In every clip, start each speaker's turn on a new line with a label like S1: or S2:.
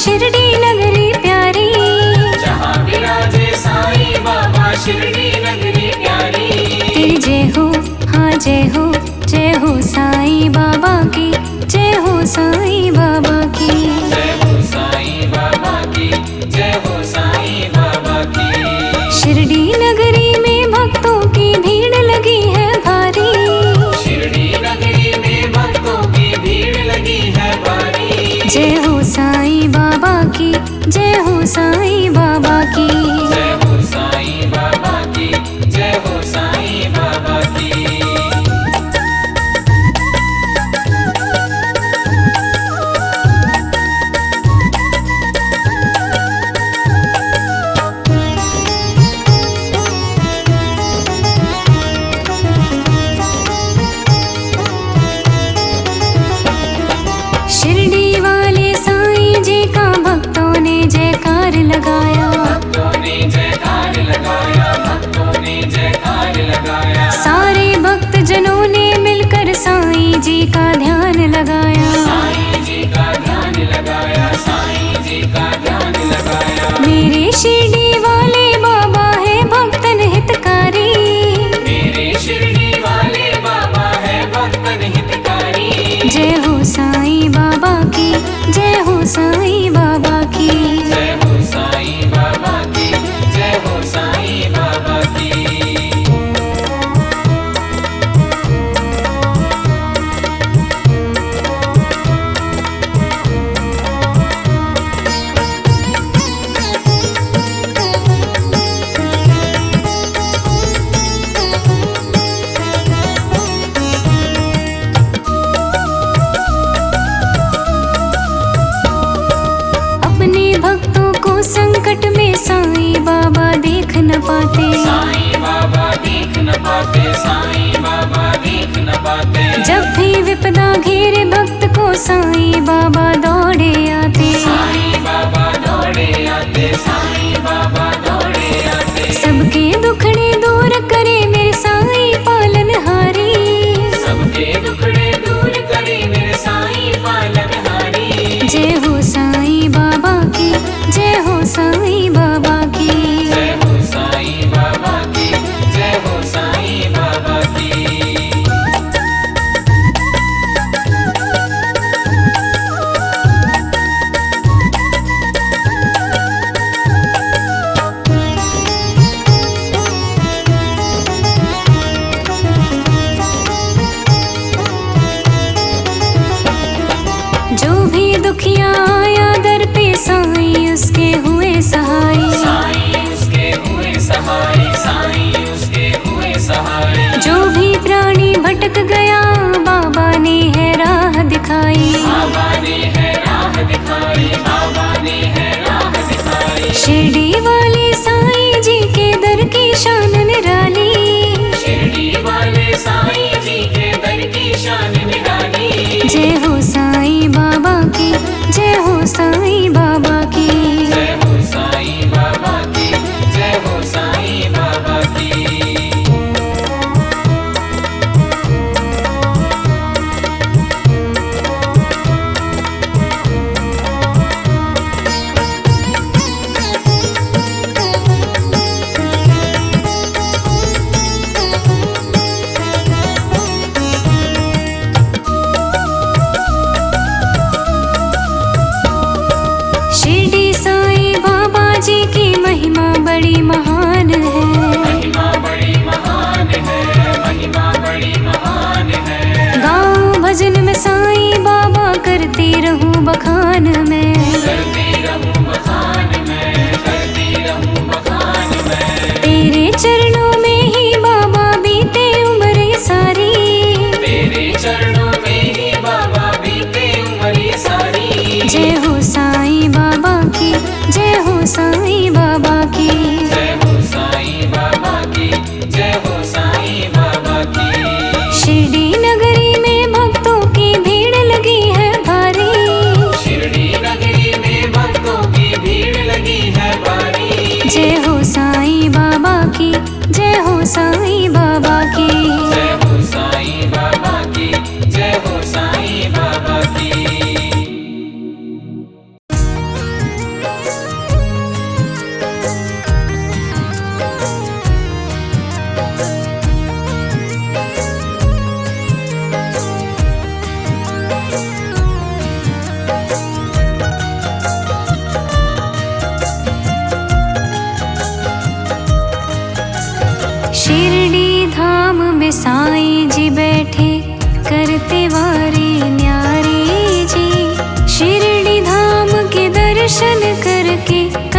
S1: शिरडी नगरी प्यारी,
S2: जहाँ विराजे साईं बाबा शिरडी नगरी प्यारी।
S1: तेरी जय हो, हाँ जय हो, जय हो साईं बाबा की, जय हो साईं बाबा की,
S2: जय हो साईं बाबा की, जय हो साईं बाबा की।
S1: शिरडी नगरी में भक्तों की भीड़ लगी है भारी,
S2: शिरडी नगरी में भक्तों की भीड़ लगी है भारी।
S1: जय हो साईं बाबा की, जय हो साईं बाबा की,
S2: जय हो साईं बाबा की, जय हो साईं बाबा की।
S1: शिरडी वाले साईं जी का भक्तों ने जयकार लगाया,
S2: भक्तों ने जयकार लगाया, भक्तों ने जयकार लगाया।
S1: सारे भक्त जनों ने मिलकर साईं जी का ध्यान लगाया,
S2: साईं जी का ध्यान लगाया, साईं जी का ध्यान लगाया।
S1: मेरे शिरडी वाले बाबा है भक्तन हितकारी,
S2: मेरे शिरडी वाले बाबा है भक्तन हितकारी।
S1: जय हो साईं बाबा की, जय हो साईं बाबा की,
S2: जय हो साईं बाबा की, जय हो साईं बाबा की।
S1: अपने भक्तों को संकट में साईं बाबा देख न पाते,
S2: साईं बाबा देख न पाते, साईं बाबा देख न पाते।
S1: जब भी विपदा घेरे भक्त को साईं बाबा दौड़े आते,
S2: साईं बाबा दौड़े आते, साईं बाबा दौड़े आते।
S1: सबके दुखड़े दूर करे मेरे साईं पालनहारी,
S2: सबके दुखड़े दूर करे मेरे साईं पालनहारी।
S1: जय हो साईं बाबा की, जय हो साईं बाबा की,
S2: जय हो साईं बाबा की, जय हो साईं बाबा की।
S1: जो भी दुखिया आया दर पे साईं उसके हुए सहाय,
S2: साईं उसके हुए सहाय, साईं उसके हुए सहाय।
S1: जो भी प्राणी भटक गया बाबा ने है राह दिखाई,
S2: बाबा ने है राह दिखाई, बाबा ने है राह दिखाई।
S1: शिरडी वाले साईं जी के दर की शान निराली,
S2: शिरडी वाले साईं जी के दर की शान निराली।
S1: जय हो साईं बाबा की, जय हो साईं बाबा की,
S2: जय हो साईं बाबा की, जय हो साईं बाबा की।
S1: शिरडी साईं बाबा जी की महिमा बड़ी महान है,
S2: महिमा बड़ी महान है, महिमा बड़ी महान है।
S1: गाँव भजन में साईं बाबा करती रहूं बखान में,
S2: करती रहूं बखान में, करती रहूं बखान में।
S1: तेरे चरणों में ही बाबा बीते उम्र ये सारी,
S2: तेरे चरणों में ही बाबा बीते उम्र ये सारी।
S1: जय हो साईं बाबा की, जय हो साईं बाबा की,
S2: जय हो साईं बाबा की, जय हो साईं बाबा की।
S1: शिरडी नगरी में भक्तों की भीड़ लगी है भारी,
S2: शिरडी नगरी में भक्तों की भीड़ लगी है भारी।
S1: जय हो साईं बाबा की, जय हो साईं बाबा की,
S2: जय हो साईं बाबा की, जय हो साईं बाबा की।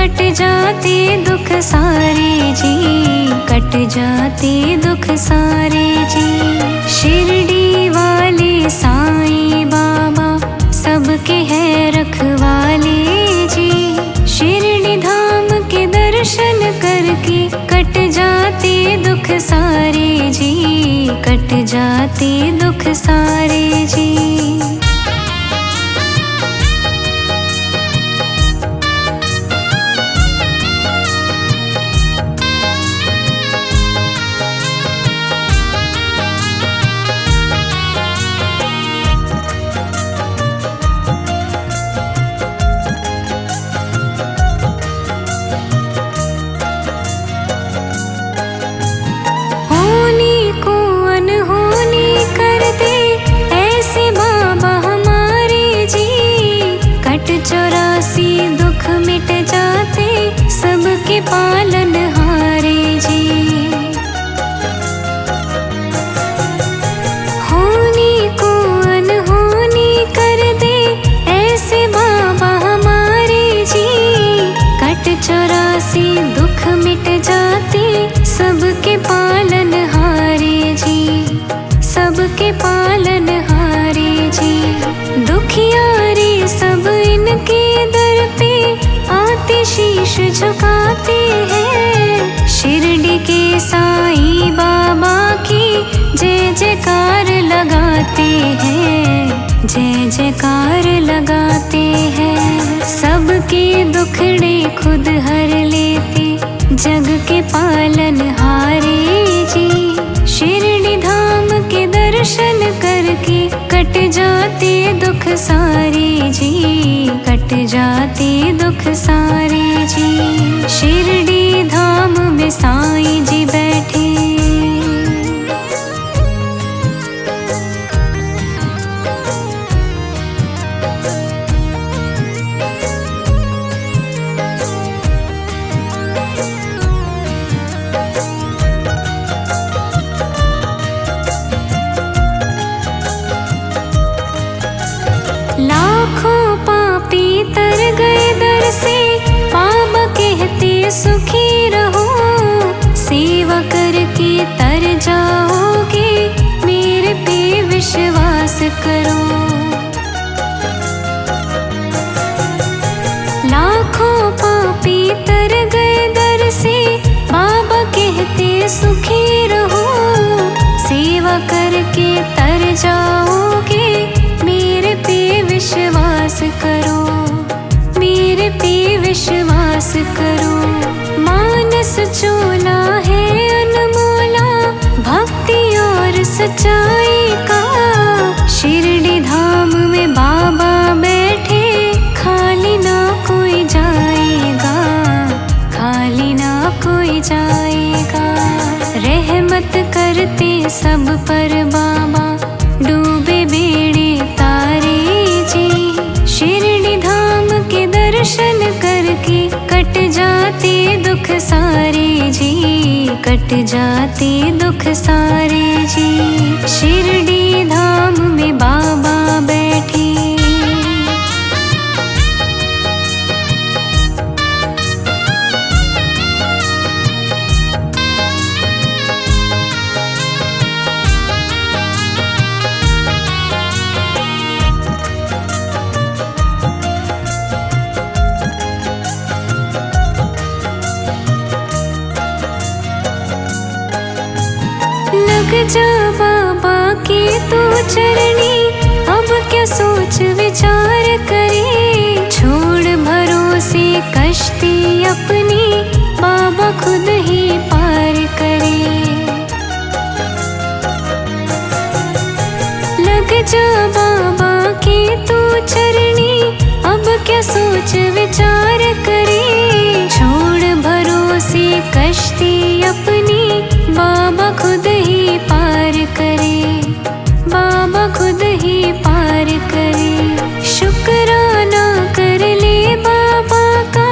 S1: कट जाते दुख सारे जी, कट जाते दुख सारे जी। शिरडी वाले साईं बाबा सबके है रखवाले जी। शिरडी धाम के दर्शन करके कट जाते दुख सारे जी, कट जाते दुख सारे जी। चौरासी दुख मिट जाते सबके पालन हारे जी। होनी को अनहोनी कर दे ऐसे बाबा हमारे जी। कट चौरासी दुख मिट जाते सबके पालन हारे जी, सबके पालन हारे जी। दुखियारे सब इनके दर पे आते शीश झुकाते हैं। शिरडी के साईं बाबा की जय जयकार लगाते हैं, जय जयकार लगाते हैं। सबके दुखड़े खुद हर लेते जग के पालन हारे जी। शिरडी धाम के दर्शन करके कट जाते दुख सारे जी, कट जाते दुख सारे जी। शिरडी धाम में साईं जी बैठे, लाखों पापी तर गए दर से। बाबा कहते सुखी रहो, सेवा करके तर जाओगे, मेरे पे विश्वास करो। लाखों पापी तर गए दर से। बाबा कहते सुखी रहो, सेवा करके तर जाओगे, मेरे पे विश्वास करो, मेरे पे विश्वास करो। मानस चोला है अनमोला, भक्ति और सच्चाई का। शिरडी धाम में बाबा बैठे, खाली ना कोई जाएगा, खाली ना कोई जाएगा। रहमत करते सब पर बाबा, डूबे बेड़े तारे जी। शिरडी धाम के दर्शन करके कट जाते दुख सारे जी, कट जाते दुख सारे जी। शिरडी धाम में बाबा बैठे, लग जा बाबा के तू चरणी, अब क्या सोच विचार करे। छोड़ भरोसे कश्ती अपनी, बाबा खुद ही पार करे। लग जा बाबा के तू चरणी, अब क्या सोच विचार करे। छोड़ भरोसे कश्ती अपनी, बाबा खुद ही पार करे, बाबा खुद ही पार करे। शुक्राना कर ले बाबा का,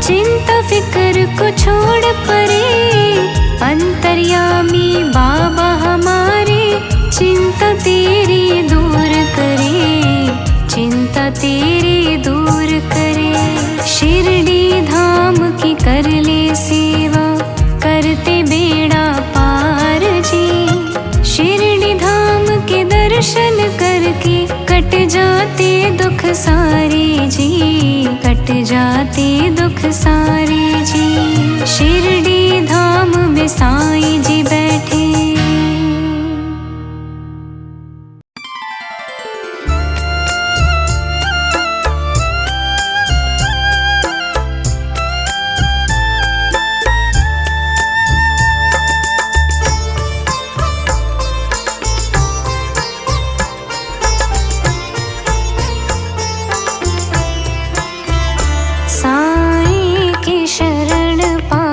S1: चिंता फिक्र को छोड़ परे। अंतर्यामी बाबा हमारे, चिंता तेरी दूर करे, चिंता तेरी दूर करे। शिरडी धाम जाते दुख सारे जी, कट जाते दुख सारे जी। शिरडी धाम में साईं जी बैठे। साईं की शरण पा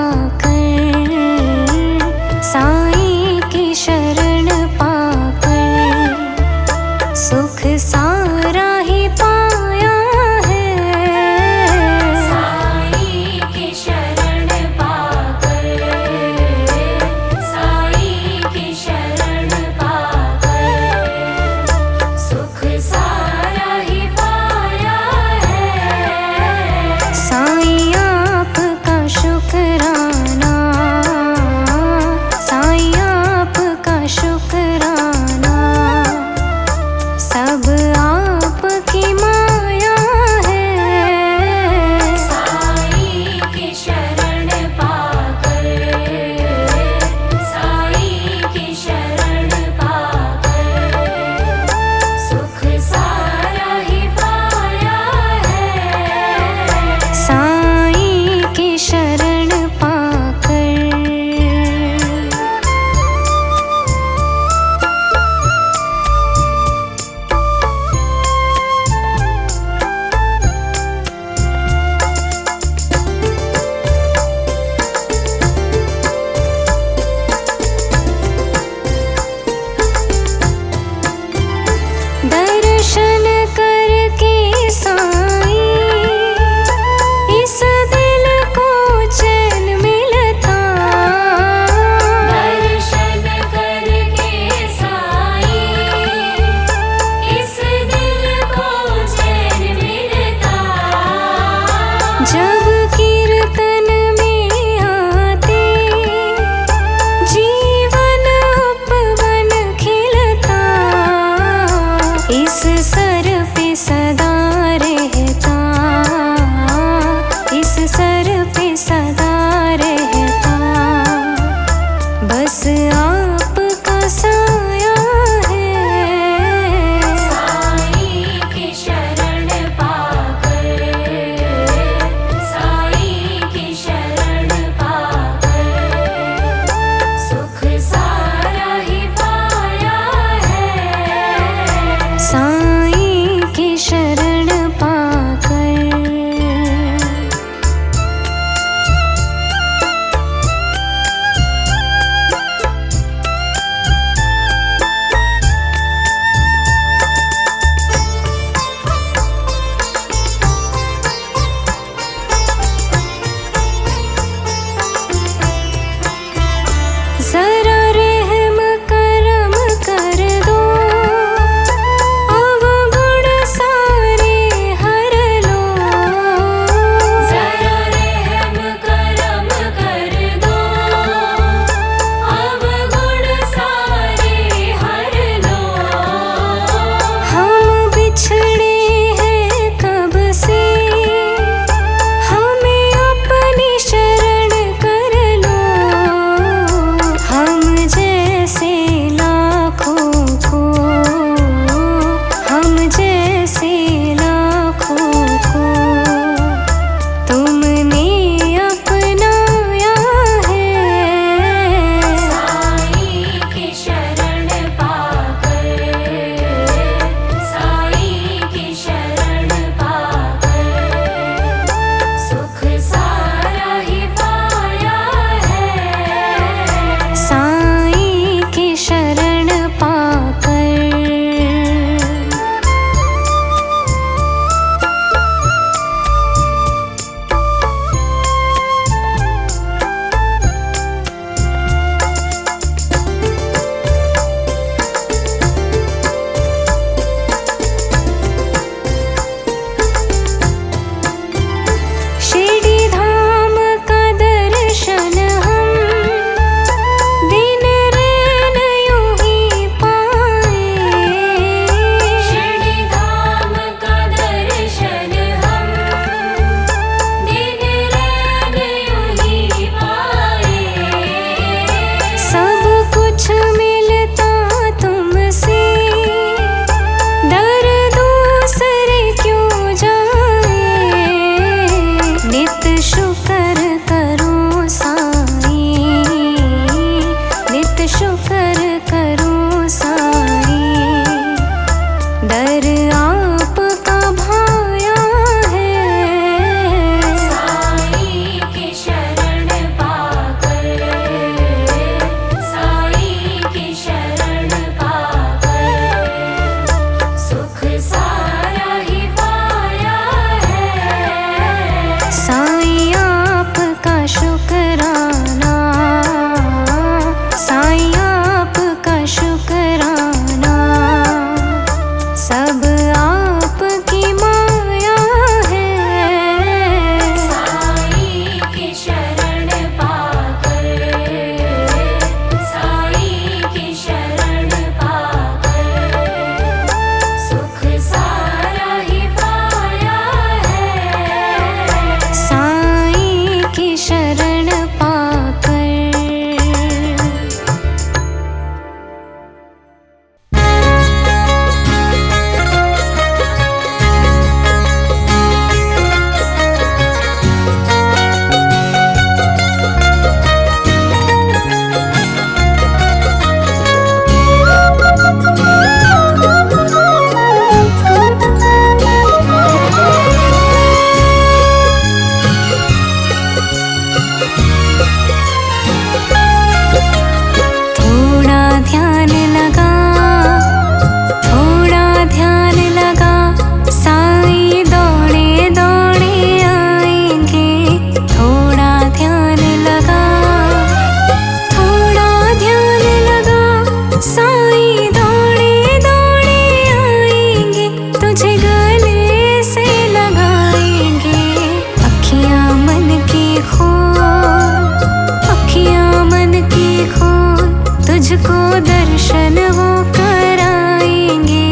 S1: तुझको दर्शन वो कराएंगे।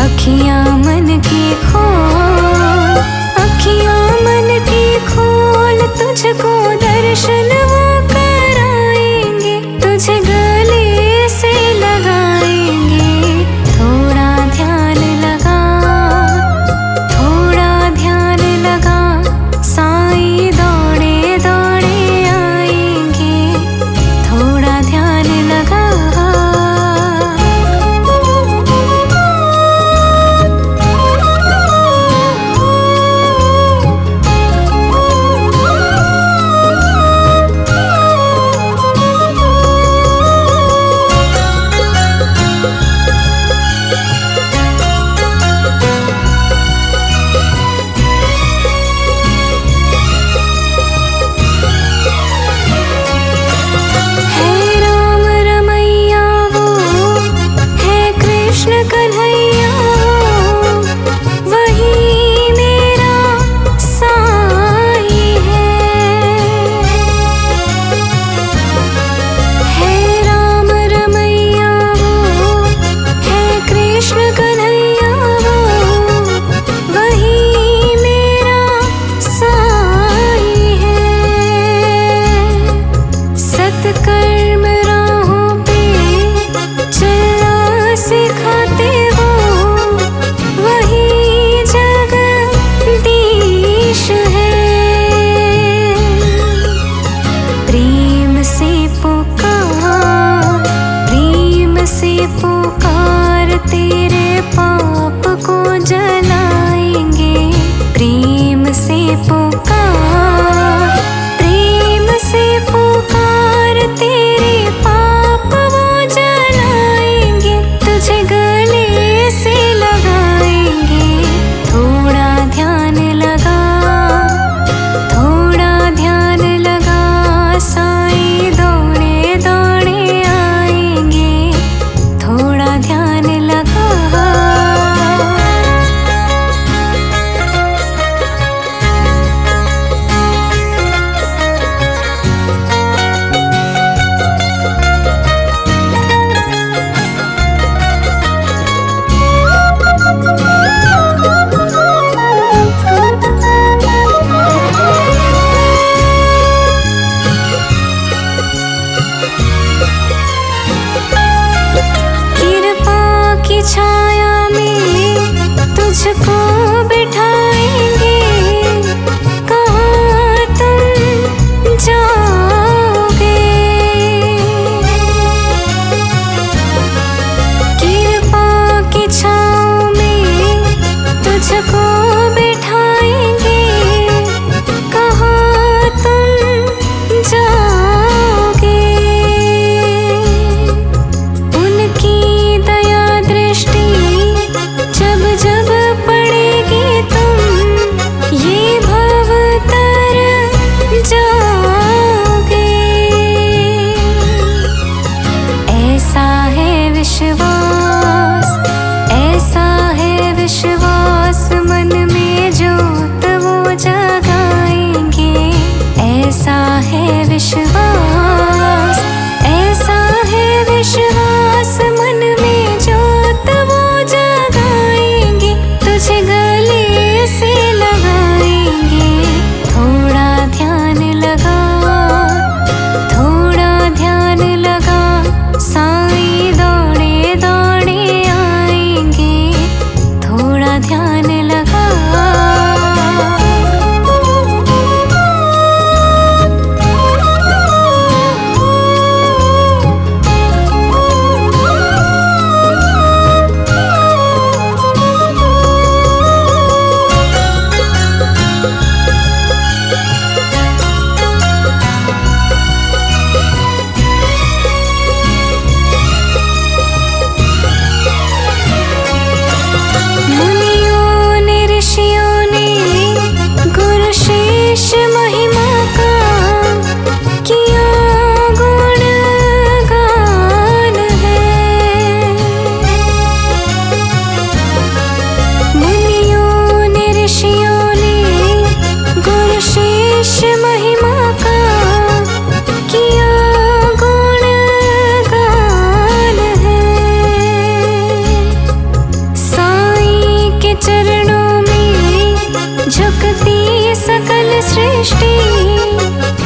S1: अखियां मन की खोल, अखियां मन की खोल, तुझको दर्शन वो कराएंगे। तुझे गले से लगाएंगे, थोड़ा ध्यान लगा, थोड़ा ध्यान लगा। साईं दौड़े दौड़े आएंगे, थोड़ा ध्यान लगा। कर्म राहों पे चलना सिखाते हो, वही जगदीश है। प्रेम से पुकार, प्रेम से पुकार, तेरे पाप को जलाएंगे। प्रेम से पुकार, प्रेम से पुकार, तेरे पाप वो जलाएंगे। तुझे गले से लगाएंगे, थोड़ा ध्यान लगा, थोड़ा ध्यान लगा। साईं दौड़े दौड़े आएंगे, थोड़ा ध्यान लगा।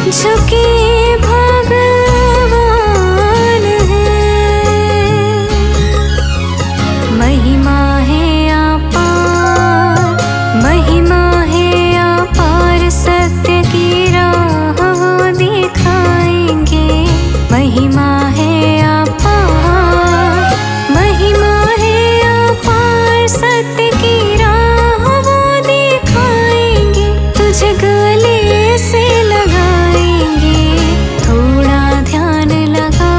S1: झुके भगवान हैं। महिमा है अपार, महिमा है अपार, सत्य की राह वो दिखाएंगे। महिमा है अपार, महिमा है अपार, सत्य की राह वो दिखाएंगे। तुझे गले से लगाएंगे, थोड़ा ध्यान लगा,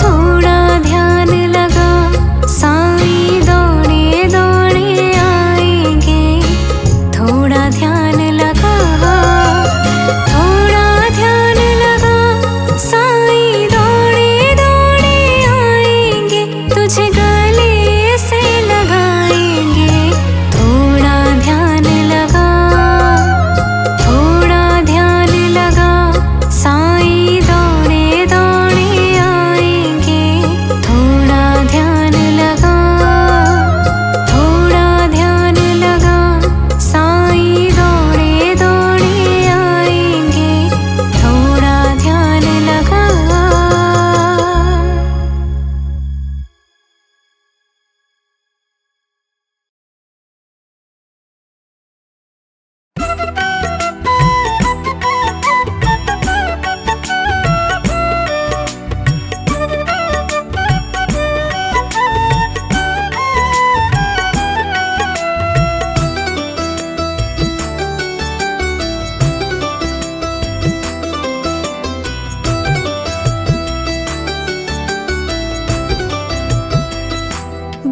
S1: थोड़ा ध्यान लगा। साईं दौड़े दौड़े आएंगे, थोड़ा ध्यान लगा, थोड़ा ध्यान लगा। साईं दौड़े दौड़े आएंगे, तुझे गले से लगाएंगे। थोड़ा ध्यान लगा, थोड़ा ध्यान लगा। साईं दौड़े दौड़े आएंगे, थोड़ा ध्यान लगा, थोड़ा ध्यान लगा। साईं दौड़े दौड़े आएंगे, थोड़ा ध्यान लगा।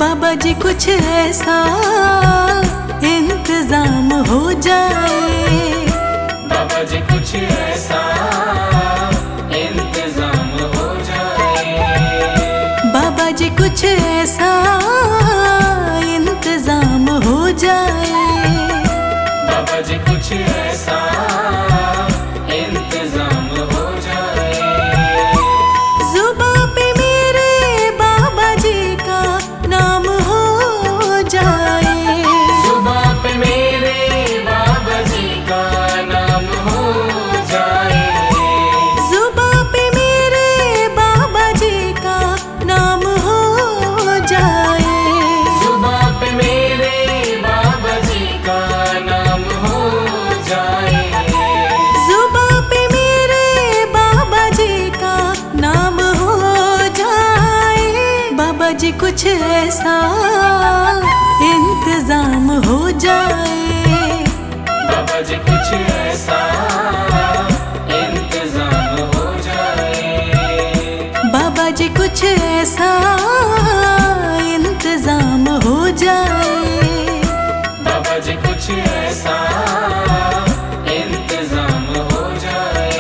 S3: बाबा जी कुछ ऐसा इंतजाम हो जाए।
S2: बाबा जी कुछ ऐसा इंतजाम हो जाए।
S3: बाबा जी कुछ ऐसा इंतजाम हो जाए।
S2: बाबा जी कुछ ऐसा इंतजाम हो जाए।
S3: जुबां पे मेरे बाबा जी का नाम हो जाए।
S2: जुबां पे मेरे बाबा जी का नाम हो जाए।
S3: जुबां पे मेरे बाबा जी का नाम हो जाए।
S2: जुबां पे मेरे बाबा जी का नाम हो जाए।
S3: जुबां पे मेरे बाबा जी का नाम हो जाए। बाबा जी कुछ ऐसा इंतजाम हो जाए।
S2: बाबा जी कुछ ऐसा इंतजाम हो जाए।
S3: बाबा जी कुछ ऐसा इंतजाम हो जाए।
S2: बाबा जी कुछ ऐसा इंतजाम हो जाए।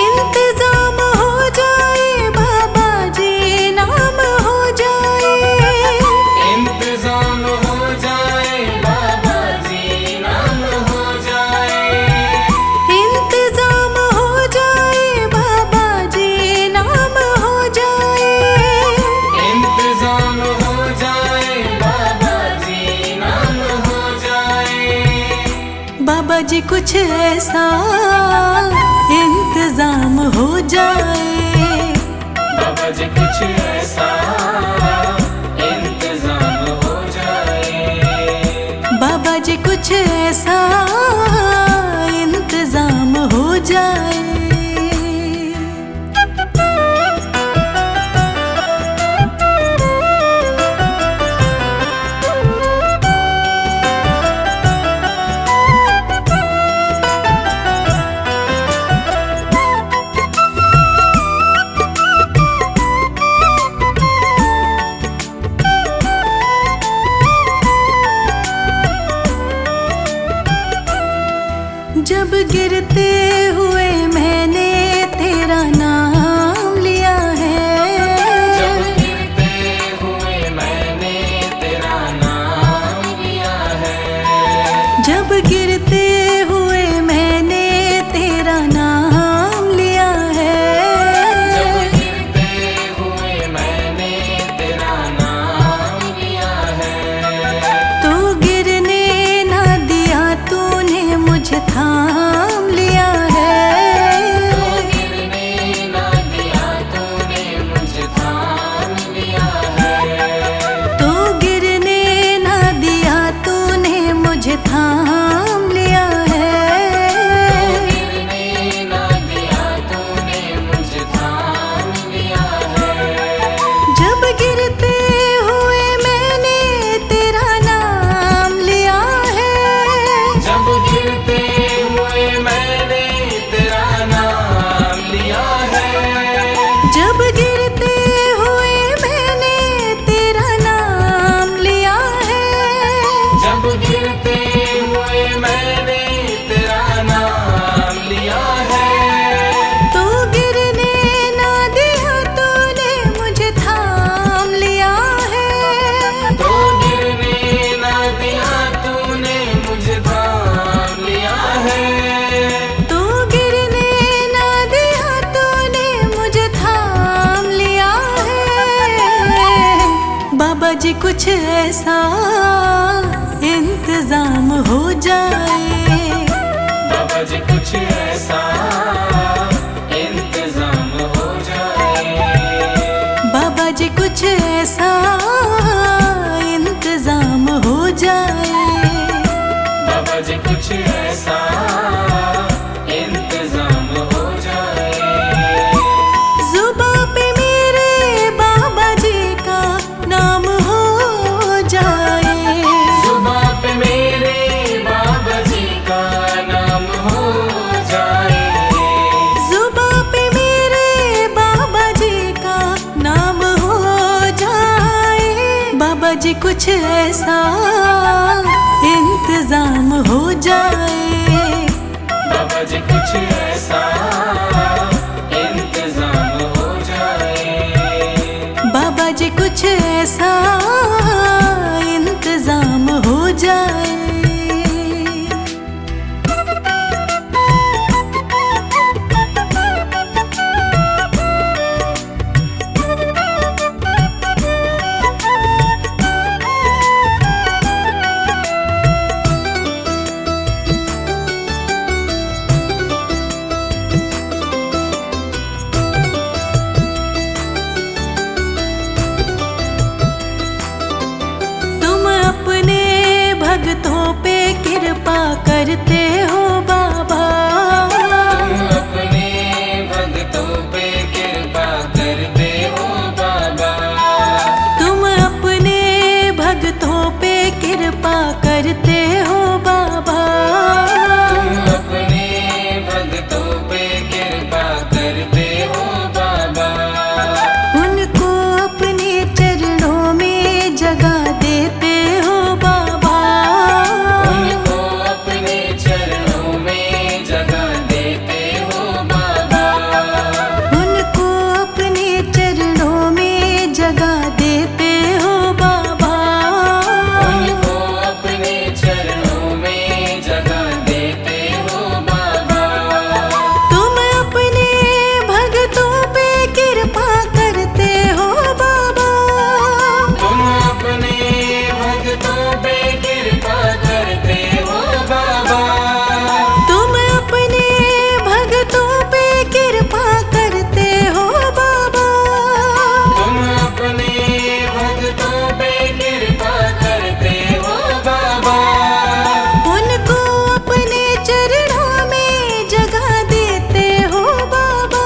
S3: इंतजाम हो जाए, बाबा जी नाम हो जाए।
S2: इंतजाम हो जाए, बाबा जी नाम हो जाए।
S3: इंतजाम हो जाए, बाबा जी नाम हो जाए।
S2: इंतजाम हो जाए, बाबा जी नाम हो जाए।
S3: बाबा जी कुछ ऐसा इंतजाम हो जाए।
S2: बाबा जी कुछ ऐसा इंतजाम हो जाए।
S3: बाबा जी कुछ ऐसा इंतजाम हो जाए। जी कुछ ऐसा इंतजाम हो जाए,
S2: बाबा जी कुछ ऐसा इंतजाम हो जाए,
S3: बाबा जी कुछ ऐसा इंतजाम हो जाए,
S2: बाबा जी कुछ ऐसा इंतजाम हो जाए।
S3: जुबां पे मेरे बाबा जी का नाम हो जाए,
S2: जुबां पे मेरे बाबा जी का नाम हो जाए,
S3: जुबां पे मेरे बाबा जी का नाम हो जाए, बाबा जी कुछ ऐसा इंतजाम हो जाए,
S2: बाबा जी कुछ ऐसा इंतजाम हो जाए,
S3: बाबा जी कुछ ऐसा इंतजाम हो जाए। अपने भक्तों पे कृपा करते हो बाबा,
S2: तुम अपने भक्तों पे कृपा करते हो बाबा,
S3: तुम अपने भक्तों पे कृपा करते हो बाबा,
S2: तुम अपने भक्तों पे कृपा करते हो बाबा,
S3: उनको अपने चरणों में जगह देते हो बाबा,
S2: उनको अपने चरणों में जगह देते हो बाबा,
S3: उनको अपने चरणों में जगह देते हो बाबा,
S2: उनको अपने चरणों में जगह देते हो बाबा,
S3: तुम अपने भक्तों पे कृपा करते हो बाबा,
S2: तुम अपने भक्तों पे कृपा करते हो बाबा,
S3: तुम अपने भक्तों पे कृपा करते हो बाबा,
S2: तुम अपने भक्तों पे कृपा करते हो बाबा,
S3: उनको अपने चरणों में जगह देते हो बाबा,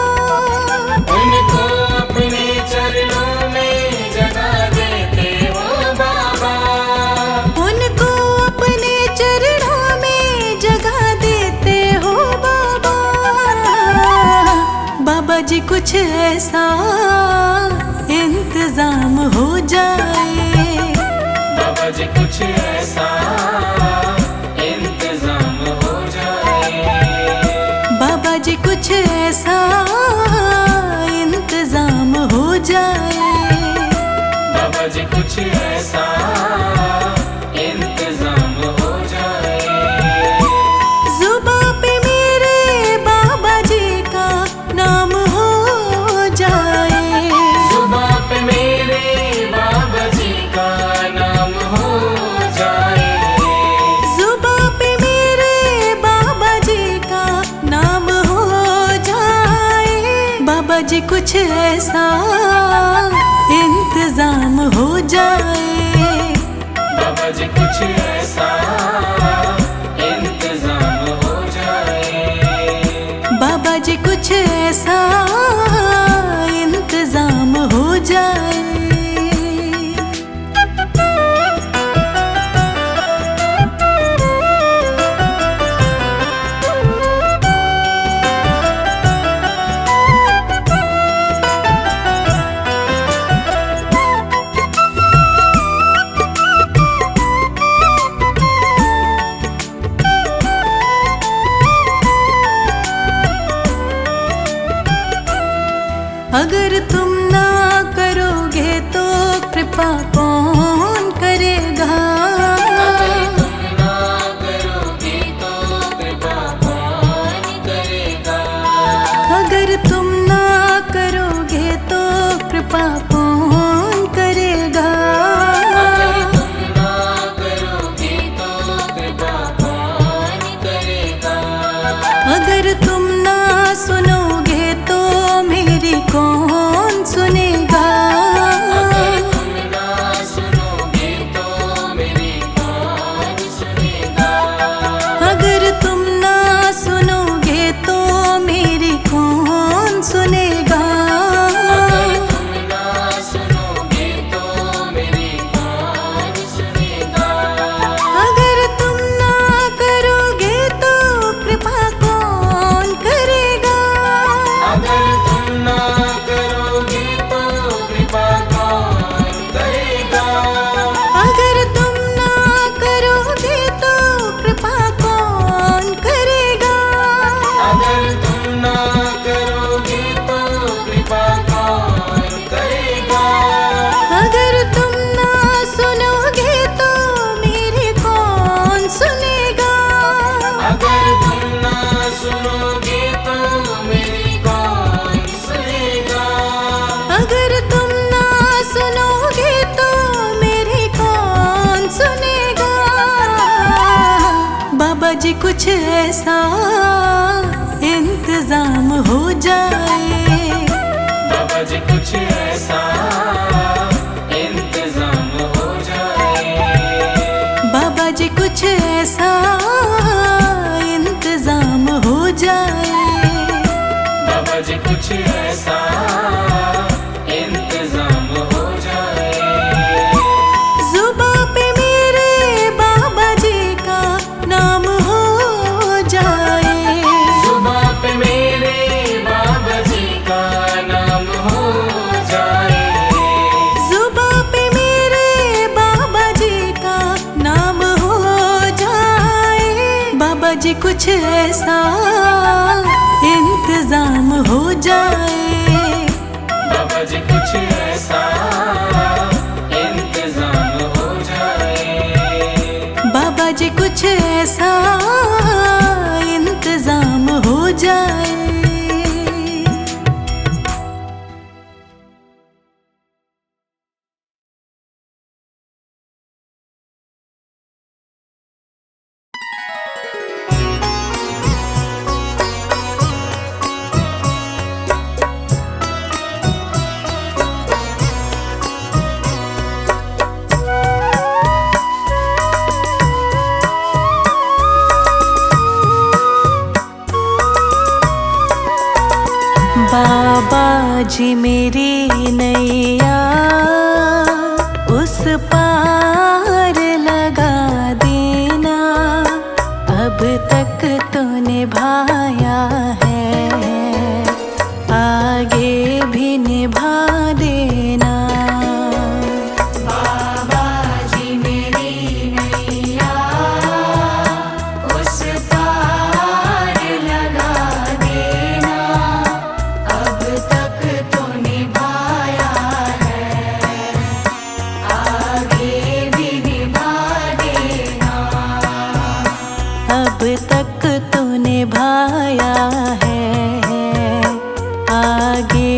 S2: उनको अपने चरणों में जगह देते हो बाबा,
S3: उनको अपने चरणों में जगह देते हो बाबा, बाबा जी कुछ ऐसा इंतजाम हो जाए,
S2: बाबा जी कुछ ऐसा इंतजाम हो जाए,
S3: बाबा जी कुछ ऐसा इंतजाम हो जाए,
S2: बाबा जी कुछ ऐसा इंतजाम हो जाए,
S3: जुबां पे मेरे बाबा जी का नाम हो जाए,
S2: जुबां पे मेरे बाबा जी का नाम हो जाए,
S3: जुबां पे मेरे बाबा जी का नाम हो जाए, बाबा जी कुछ ऐसा इंतजाम हो जाए,
S2: बाबा जी कुछ ऐसा इंतजाम हो जाए,
S3: बाबा जी कुछ ऐसा इंतजाम हो जाए। अगर तुम ना करोगे तो कृपा कौन करेगा,
S2: अगर तुम ना करोगे तो कृपा कौन करेगा,
S3: अगर तुम ना करोगे तो कृपा कौन करेगा, कौन सुनेगा?
S2: अगर तुम ना सुनोगे तो मेरी कौन सुनेगा?
S3: अगर तुम ना सुनोगे तो मेरी कौन सुनेगा?
S2: अगर तुम ना सुनोगे तो मेरी कौन सुनेगा?
S3: अगर तुम ना करोगे तो कृपा कौन करेगा?
S2: अगर तुम ना करोगे तो कृपा कौन करेगा?
S3: अगर तुम ना करोगे तो कृपा कौन करेगा?
S2: अगर तुम ना करोगे तो कृपा कौन करेगा?
S3: अगर तुम ना सुनोगे तो मेरी कौन सुनेगा?
S2: अगर तुम ना सुनोगे तो मेरी कौन सुनेगा?
S3: अगर तुम ना सुनोगे तो मेरी कौन सुनेगा? बाबा जी कुछ ऐसा इंतजाम हो जाए,
S2: बाबा जी कुछ ऐसा इंतजाम हो जाए।
S3: बाबा जी कुछ ऐसा इंतजाम हो जाए।
S2: बाबा जी कुछ ऐसा इंतजाम हो जाए।
S3: जुबां पे मेरे बाबा जी का नाम हो जाए।
S2: जुबां पे मेरे बाबा जी का नाम हो जाए।
S3: जुबां पे मेरे बाबा जी का नाम हो जाए। बाबा जी कुछ ऐसा इंतजाम हो जाए।
S2: बाबा जी कुछ ऐसा इंतजाम हो जाए।
S3: बाबा जी कुछ ऐसा इंतजाम हो जाए। बाबा जी मेरी नैया उस पार लगा देना। अब तक तो निभाया है, आगे भी निभा देना।
S1: बाबा जी मेरी नैया उस पार लगा देना। अब तक तो निभाया है, आगे भी निभा देना।
S3: अब तक तो निभाया है, आगे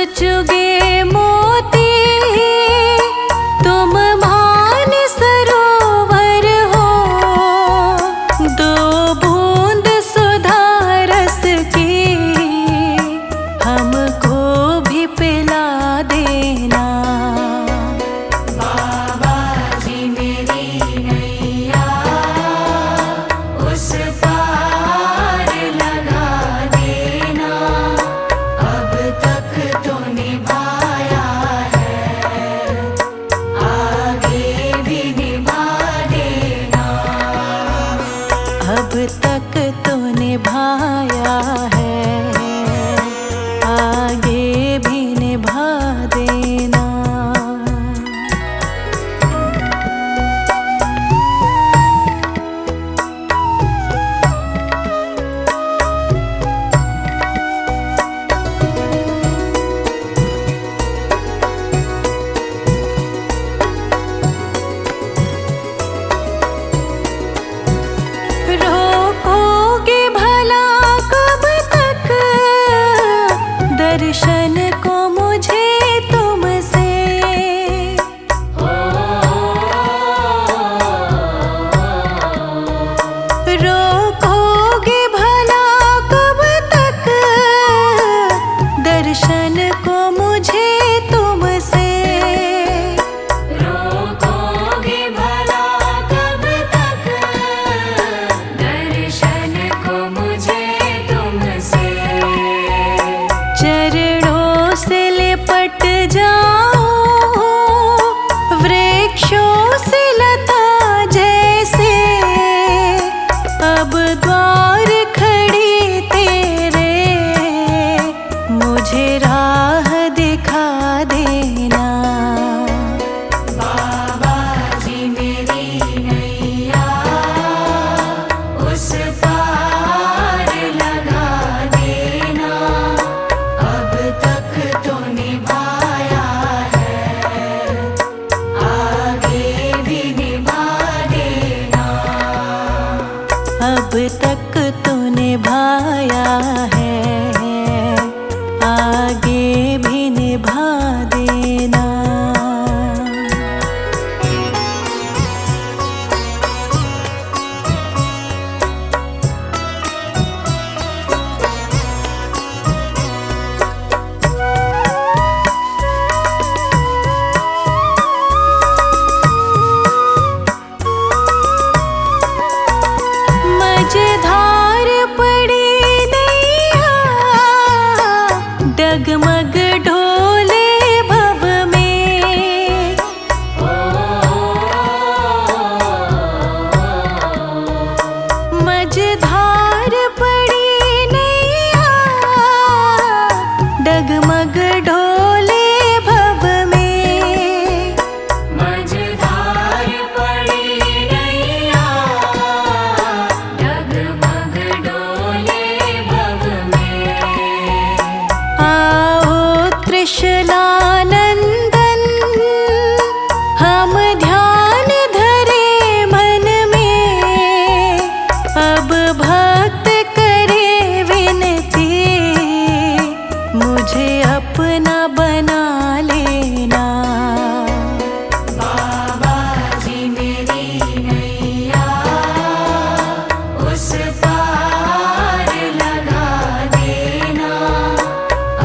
S3: चुगे मोती तुम मान सरोवर हो, दो बूंद सुधा रस की हमको भी पिला देना।
S1: बाबा जी मेरी नैया उस पार लगा देना, अब तक तो निभाया है, आगे भी निभा देना।
S3: अब तक तो निभाया है, आगे भी निभा देना। रोकोगे भला कब तक दर्शन को मुझे तुमसे, रोकोगे भला कब तक दर्शन को मुझे तुमसे,
S1: रोकोगे भला कब तक दर्शन को मुझे तुमसे।
S3: चरणों से लिपट जाऊं वृक्षों से लता जैसे, अब द्वार खड़ी तेरे मुझे राह दिखा देना।
S1: बाबा जी मेरी नैया उस पार लगा देना, अब तक तो निभाया है, आगे भी निभा देना।
S3: अब तक तो निभाया है, आगे भी निभा देना। मझधार पड़ी नैया डगमग ढोले भव में, मझधार पड़ी नैया डगमग ढोले भव में,
S1: मझधार पड़ी नैया डगमग डोले भव में।
S3: आओ त्रिशलानंदन हम ध्यान धरे मन में, अब भक्त करे विनती मुझे अपना बना लेना।
S1: बाबा जी मेरी नैया उस पार लगा देना,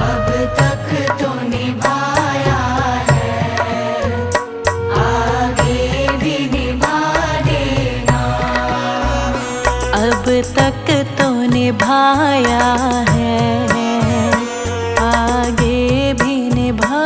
S1: अब तक तो निभाया है, आगे भी निभा देना।
S3: अब तक तो निभाया है, आगे भी निभा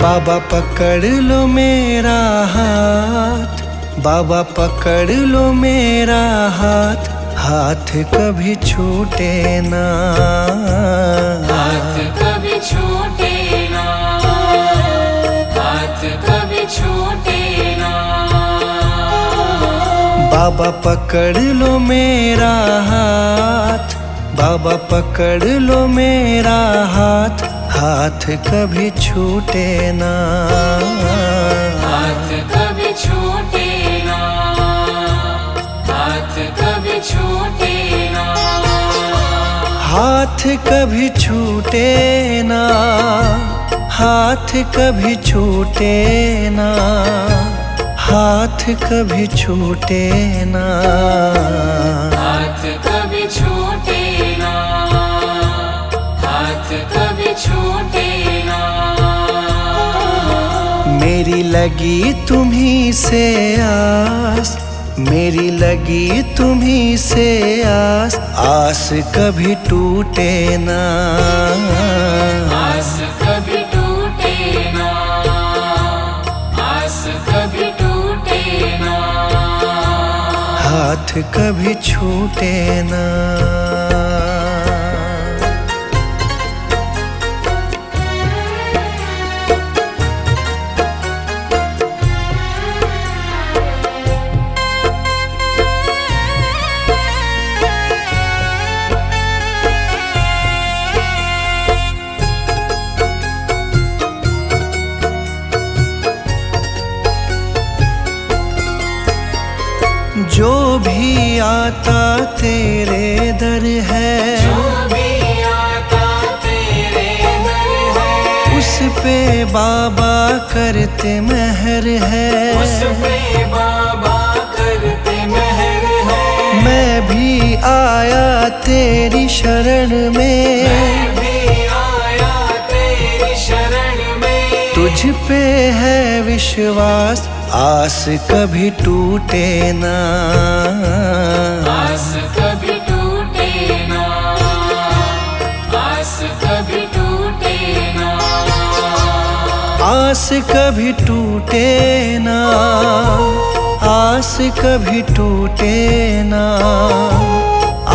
S4: बाबा पकड़ लो मेरा हाथ, बाबा पकड़ लो मेरा हाथ, हाथ कभी छूटे ना,
S2: हाथ कभी छूटे ना, हाथ कभी छूटे ना।
S4: बाबा पकड़ लो मेरा हाथ, बाबा पकड़ लो मेरा हाथ, हाथ कभी छूटे ना,
S2: हाथ कभी छूटे ना, हाथ कभी छूटे ना,
S4: हाथ कभी छूटे ना, हाथ कभी छूटे ना, हाथ कभी छूटे ना,
S2: हाथ कभी छूटे ना, हाथ कभी छूटे ना।
S4: मेरी लगी तुम्हीं से आस, मेरी लगी तुम्हीं से आस, आस कभी टूटे ना,
S2: आस कभी टूटे ना, आस कभी टूटे ना,
S4: हाथ कभी छूटे ना। जो भी आता तेरे दर है,
S2: जो भी आता तेरे दर है,
S4: उस पे बाबा करते मेहर है,
S2: उस पे बाबा करते मेहर है।
S4: मैं भी आया तेरी शरण में,
S2: मैं भी आया तेरी शरण में,
S4: तुझ पे है विश्वास, आस कभी टूटे ना,
S2: आस कभी टूटे ना, आस कभी टूटे ना,
S4: आस कभी टूटे ना, आस कभी टूटे ना,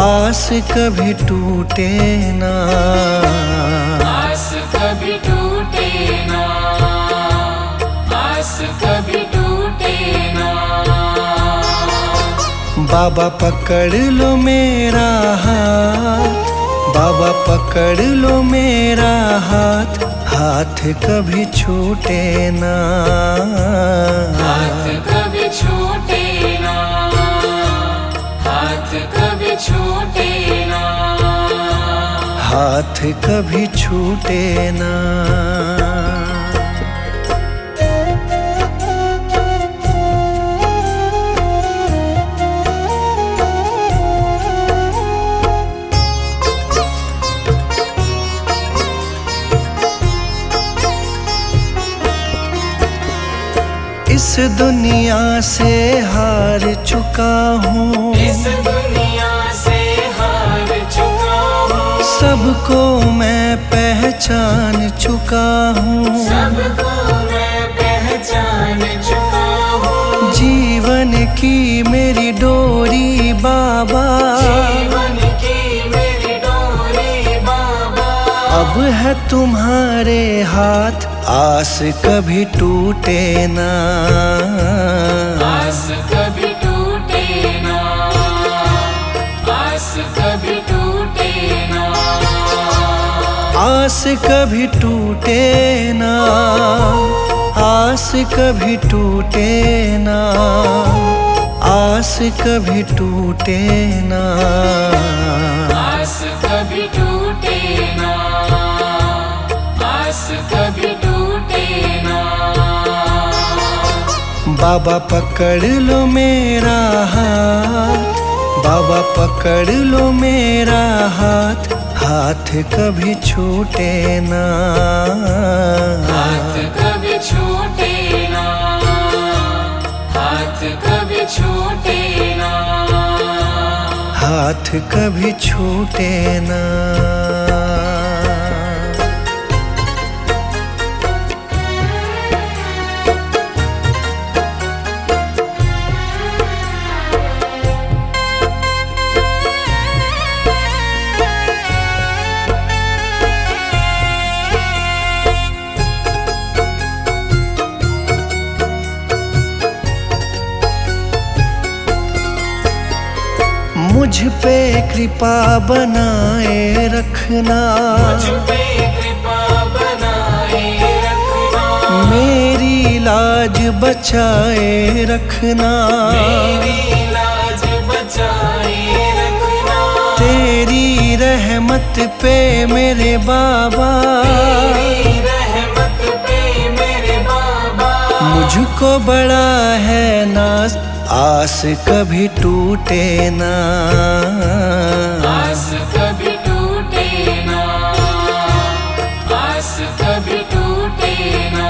S4: आस कभी टूटे ना,
S2: आस कभी टूटे ना, आस कभी टूटे ना।
S4: बाबा पकड़ लो मेरा हाथ, बाबा पकड़ लो मेरा हाथ, हाथ कभी छूटे ना,
S2: हाथ कभी छूटे ना, हाथ कभी छूटे ना,
S4: हाथ कभी छूटे ना। इस दुनिया से हार चुका हूँ,
S2: इस दुनिया से हार चुका हूँ,
S4: सबको मैं पहचान चुका हूँ,
S2: सबको मैं पहचान चुका हूँ।
S4: जीवन की मेरी डोरी बाबा,
S2: जीवन की मेरी डोरी बाबा,
S4: अब है तुम्हारे हाथ, आस कभी टूटे ना,
S2: आस कभी टूटे ना, आस कभी टूटे ना,
S4: आस कभी टूटे ना, आस कभी टूटे ना, आस कभी टूटे ना,
S2: आस कभी टूटे ना, आस कभी टूटे ना।
S4: बाबा पकड़ लो मेरा हाथ, बाबा पकड़ लो मेरा हाथ, हाथ कभी छूटे ना,
S2: हाथ कभी छूटे ना, हाथ कभी छूटे ना,
S4: हाथ कभी छूटे ना। मुझ पे कृपा बनाए रखना,
S2: मुझ पे कृपा बनाए रखना,
S4: मेरी लाज बचाए रखना,
S2: मेरी लाज बचाए रखना,
S4: तेरी रहमत पे मेरे बाबा,
S2: तेरी रहमत पे मेरे बाबा,
S4: मुझको बड़ा है नाज, आस कभी टूटे ना,
S2: आस कभी टूटे ना, आस कभी टूटे ना,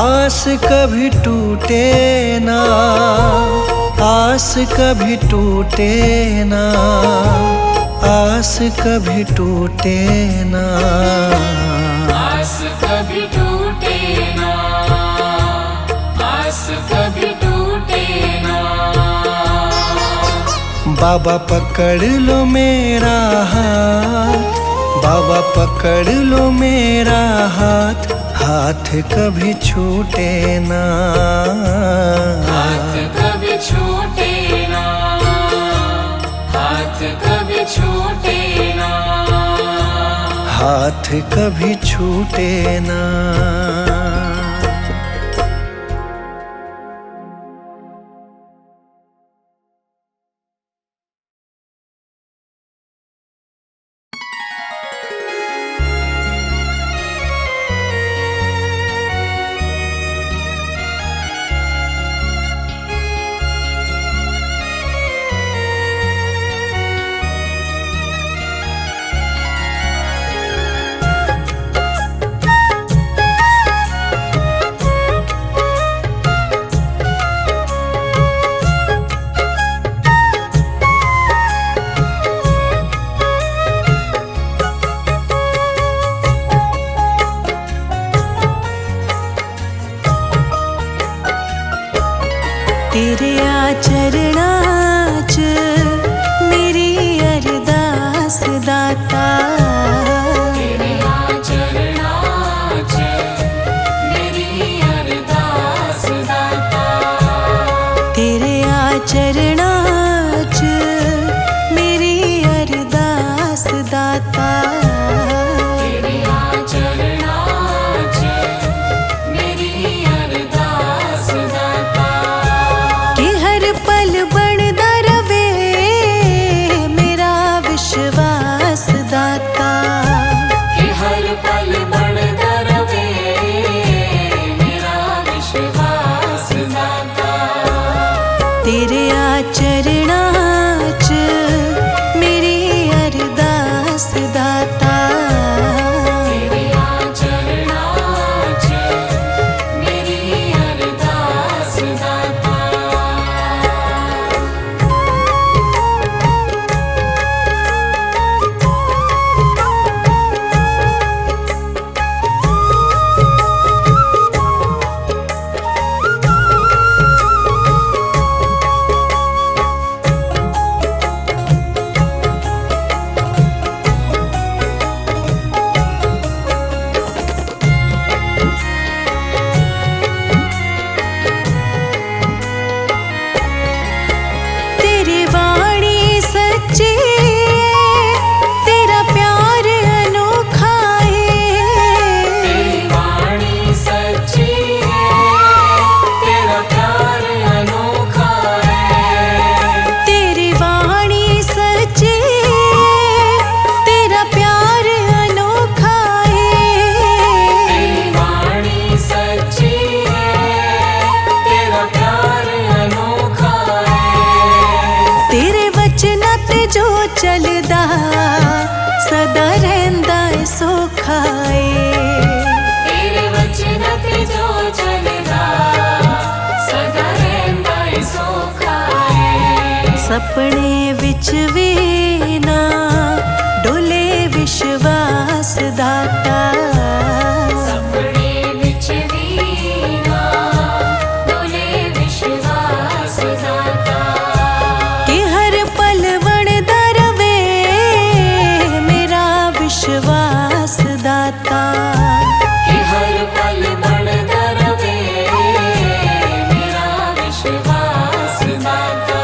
S4: आस कभी टूटे ना, आस कभी टूटे ना, आस कभी टूटे ना,
S2: आस कभी टूटे ना, आस कभी टूटे ना।
S4: बाबा पकड़ लो मेरा हाथ, बाबा पकड़ लो मेरा हाथ, हाथ कभी छूटे ना,
S2: हाथ कभी छूटे ना, हाथ कभी छूटे ना,
S4: हाथ कभी छूटे ना।
S3: तेरे आचरणाच मेरी अरदास दाता,
S2: तेरे आचरणाच मेरी अरदास दाता,
S3: तेरे आचरणाच मेरी अरदास दाता,
S2: तेरे आचरणाच मेरी अरदास दाता,
S3: कि हर पल बढ़दा रवे मेरा विश्वास दाता,
S2: कि हर पल बढ़दा रवे मेरा विश्वास दाता,
S3: तेरे आचरणाच मेरी अरदास दाता,
S2: तेरे आचरणाच मेरी अरदास दाता।
S3: तेरी वाणी सच्ची, तेरा प्यार अनोखा है,
S2: तेरी वाणी सच्ची है, तेरा प्यार अनोखा है,
S3: तेरी वाणी सच्ची, तेरा प्यार अनोखा है,
S2: तेरी वाणी सच्ची है, तेरा प्यार अनोखा है,
S3: तेरे वचनां ते जो चलदा सदा रहिंदा ऐ सौखा ऐ,
S2: तेरे वचनां ते जो चलदा सदा रहिंदा ऐ सौखा है,
S3: सपने विच वी ना डोले विश्वास दाता,
S2: सपने विच भी ना डोले विश्वास दाता,
S3: कि हर पल बढ़दा रवे मेरा विश्वास दाता,
S2: कि हर पल बढ़दा रवे मेरा विश्वास दाता,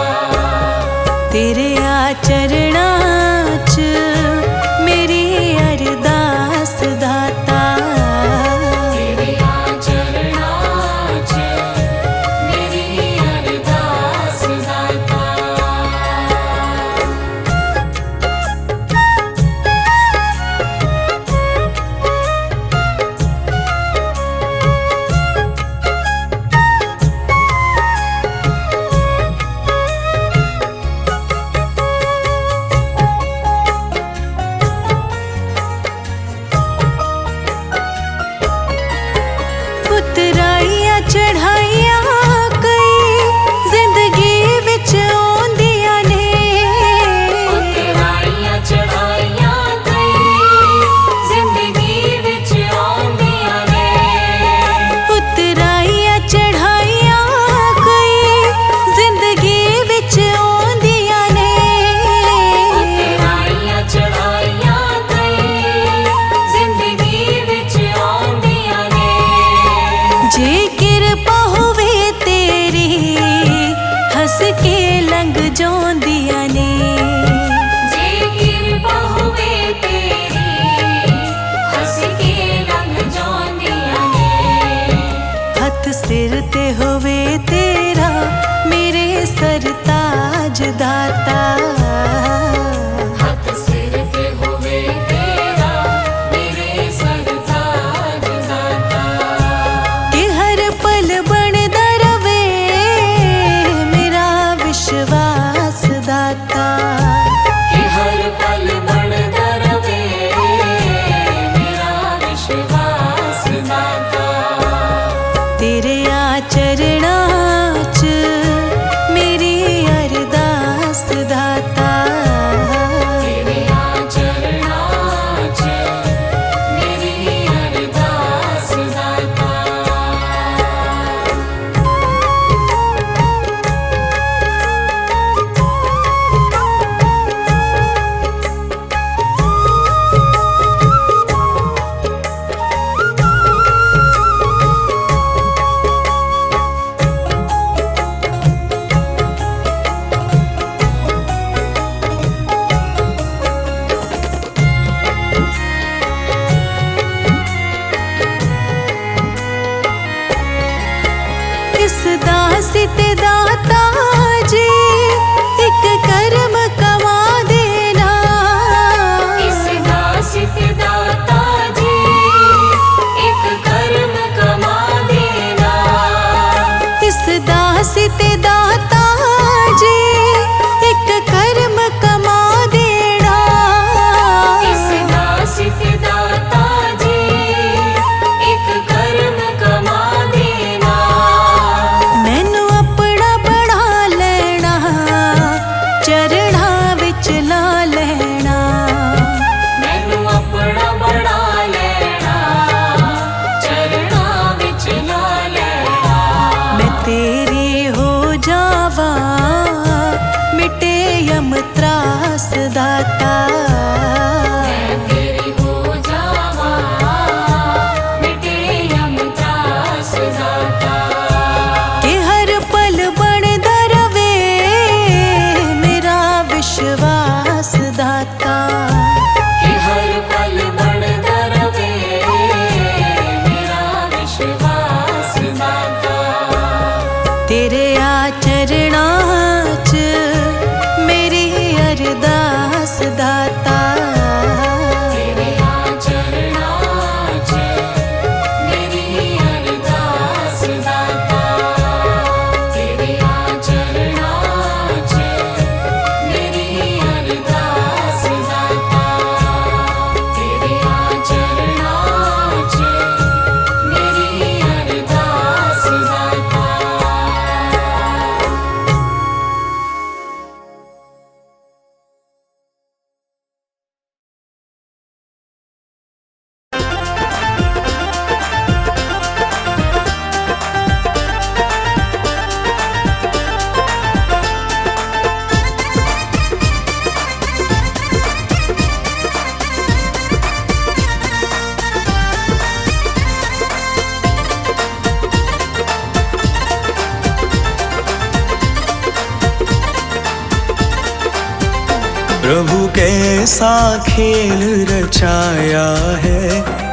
S4: कैसा खेल रचाया है,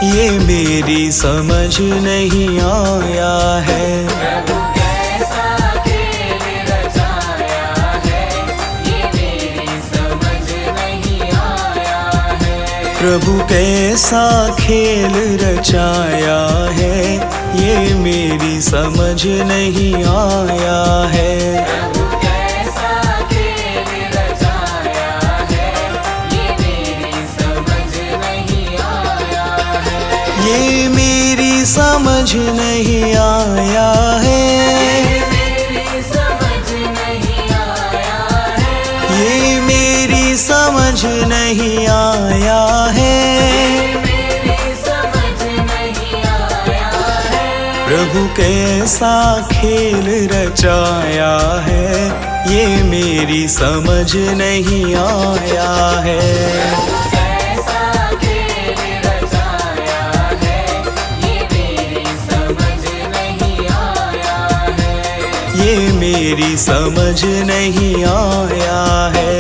S4: ये मेरी समझ नहीं आया है।
S2: प्रभु कैसा खेल रचाया है, ये मेरी समझ नहीं आया है।
S4: प्रभु कैसा खेल रचाया है, ये मेरी समझ नहीं आया है।
S2: प्रभु कैसा खेल रचाया है, ये मेरी समझ नहीं आया है।
S4: ये मेरी समझ नहीं आया है।
S2: मेरी समझ नहीं आया है।
S4: ये मेरी समझ नहीं आया है।
S2: मेरी समझ नहीं आया है।
S4: प्रभु कैसा खेल रचाया है, ये मेरी समझ नहीं आया है।
S2: कैसा खेल रचाया है, ये मेरी समझ नहीं आया है।
S4: ये मेरी समझ नहीं आया है।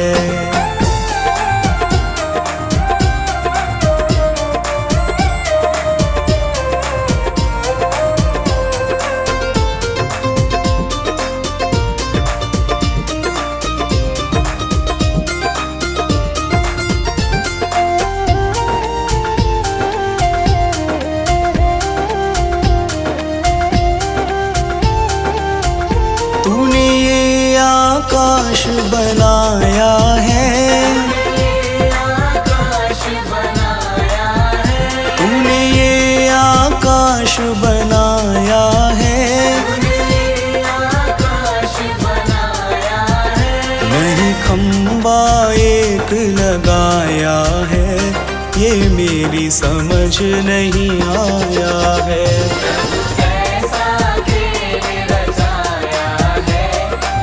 S4: तूने ये आकाश बनाया है,
S2: आकाश बनाया है।
S4: तूने ये आकाश बनाया है।
S2: आकाश बनाया है।
S4: नहीं खंबा एक लगाया है, ये मेरी समझ नहीं आया है।
S2: कैसा खेल रचाया है,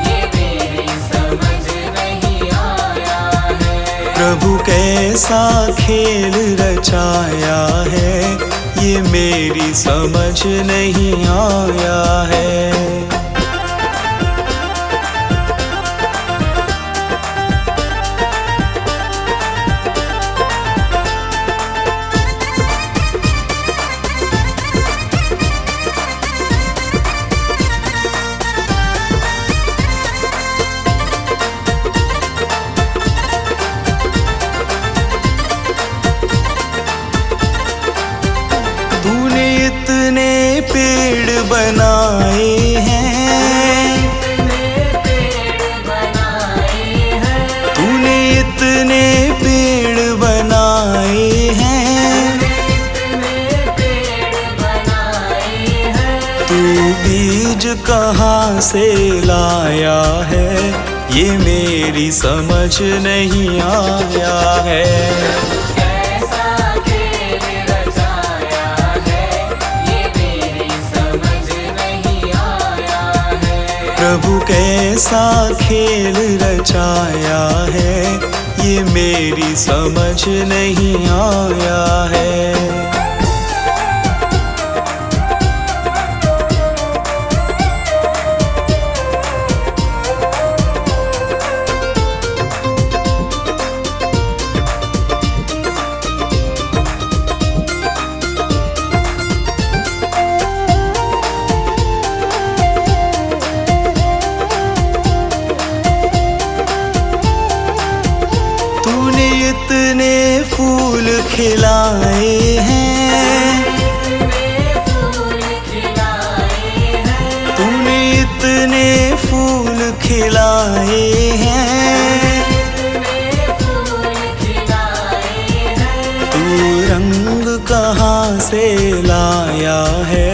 S2: ये मेरी समझ नहीं आया है।
S4: प्रभु कैसा खेल रचाया है, ये मेरी समझ नहीं आया है। तूने इतने पेड़ बनाए हैं, तूने इतने पेड़ बनाए हैं। तू बीज कहाँ से लाया है, ये मेरी समझ नहीं आया है।
S2: कैसा खेल रचाया है, ये मेरी समझ नहीं आया है।
S4: प्रभु कैसा खेल रचाया है, ये मेरी समझ नहीं आया है। तूने इतने फूल खिलाए हैं, तूने इतने फूल खिलाए हैं। तू रंग कहाँ से लाया है,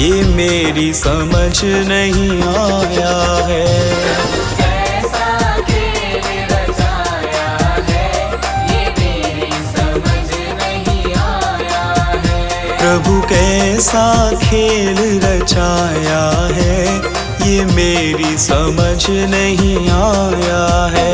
S4: ये मेरी समझ नहीं आया है।
S2: कैसा खेल रचाया है, ये मेरी समझ नहीं आया है।
S4: प्रभु कैसा खेल रचाया है, ये मेरी समझ नहीं आया है।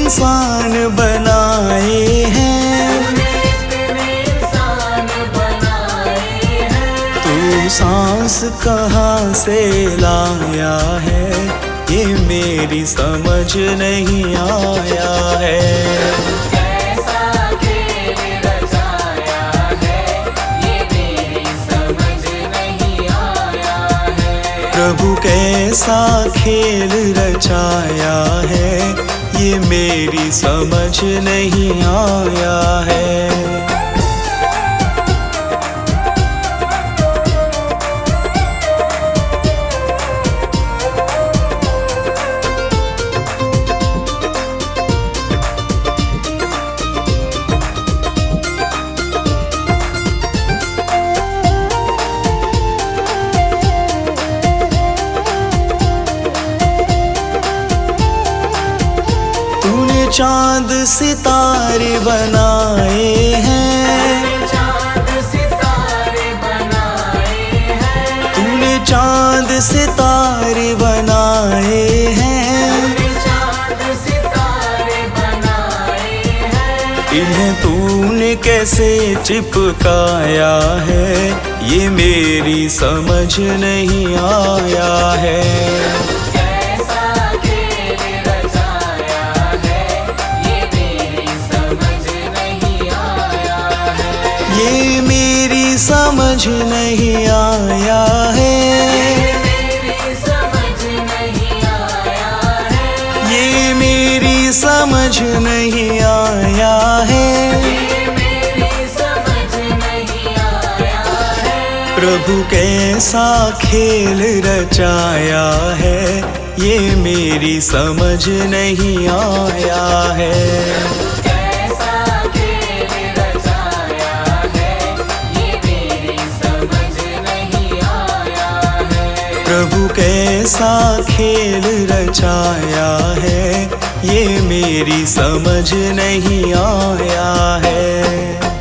S4: इंसान बनाए हैं, तू सांस कहाँ से लाया है, ये मेरी समझ नहीं आया है। प्रभु कैसा खेल रचाया है, ये मेरी समझ नहीं आया है। तूने चांद सितारे बनाए हैं, तूने चांद सितारे बनाए हैं, इन्हें तूने कैसे चिपकाया है, ये मेरी समझ नहीं आया है। ये मेरी समझ नहीं आया है, ये मेरी समझ नहीं आया है। प्रभु कैसा खेल रचाया है, ये मेरी समझ नहीं आया है। प्रभु कैसा खेल रचाया है, ये मेरी समझ नहीं आया है।